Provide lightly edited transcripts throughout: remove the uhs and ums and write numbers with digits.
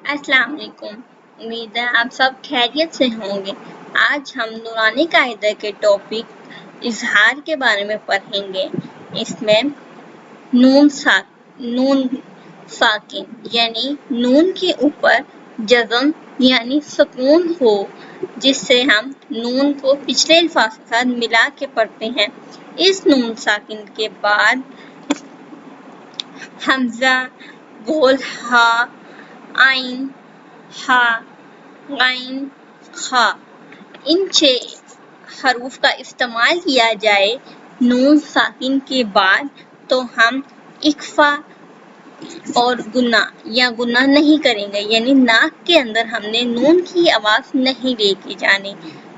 अस्सलाम वालेकुम। उम्मीद है आप सब खैरियत से होंगे। आज हम नूरानी कायदा के टॉपिक इजहार के बारे में पढ़ेंगे। इसमें नून साकिन यानी नून के ऊपर जज़म यानी सुकून हो, जिससे हम नून को पिछले अल्फाज के साथ मिला के पढ़ते हैं। इस नून साकिन के बाद हमजा, गोल हा, आइन, हा, गाइन, खा, इन 6 हरूफ का इस्तेमाल किया जाए नून साकिन के बाद, तो हम इख्फा और गुना नहीं करेंगे, यानी नाक के अंदर हमने नून की आवाज नहीं लेके जानी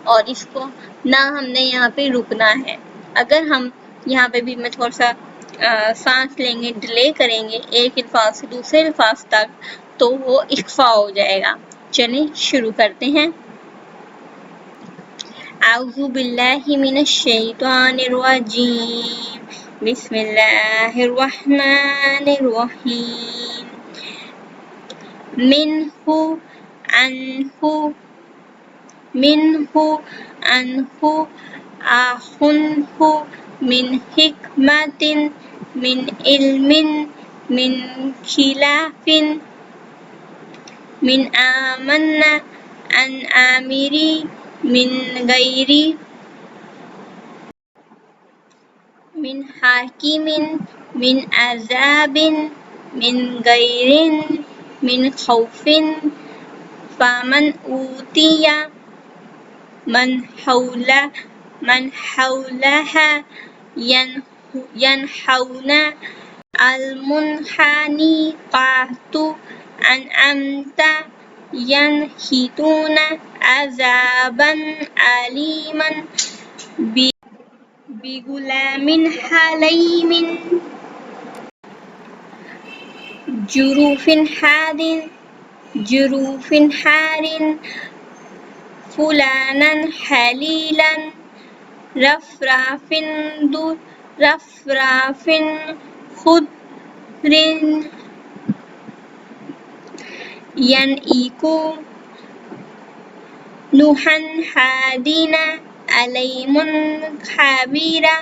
और इसको ना हमने यहाँ पे रुकना है। अगर हम यहाँ पे भी मैं थोड़ा सा सांस लेंगे, डिले करेंगे एक अल्फाज से दूसरे अल्फाज तक, तो वो इख्फा हो जाएगा। चलिए शुरू करते हैं। औज़ु बिल्लाहि मिनश शैतानिर रजीम, बिस्मिल्लाहिर रहमानिर रहीम। मिन्हु अन्हु, मिन्हु अन्हु, आहुन्हु, मिन हिकमतिन, मिन इल्मिन, मिन खिलाफिन, मिन आमन्ना, अन आमिरी, मिन गैरी, मिन हाकिमिन, मिन अजाबिन, मिन गैरिन, मिन खौफिन, फामन ऊतिया, मन हौलहा, यनहौना, अलमुनहानी कातु, अनअमता, यनहितूना, अजाबन अलीमन, बिगुलामिन हलीमिन, जुरूफिन हारिन, फुलानन हलीलन, रफराफिन खुद्रिन, यनईकू, नुहन हादीना, अलैमुन खबीरा,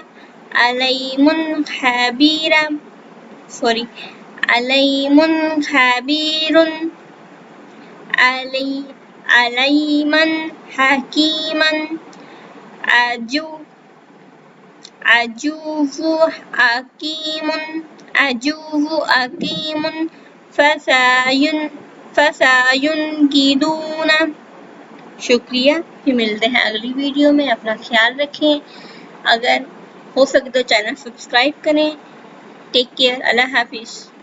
अलैमुन खबीरुन, अलैमन हकीमन, अजूज़ु अकीमुन, फसायुनकिदूना। शुक्रिया, फिर मिलते हैं अगली वीडियो में। अपना ख्याल रखें, अगर हो सके तो चैनल सब्सक्राइब करें। टेक केयर, अल्लाह हाफिज़।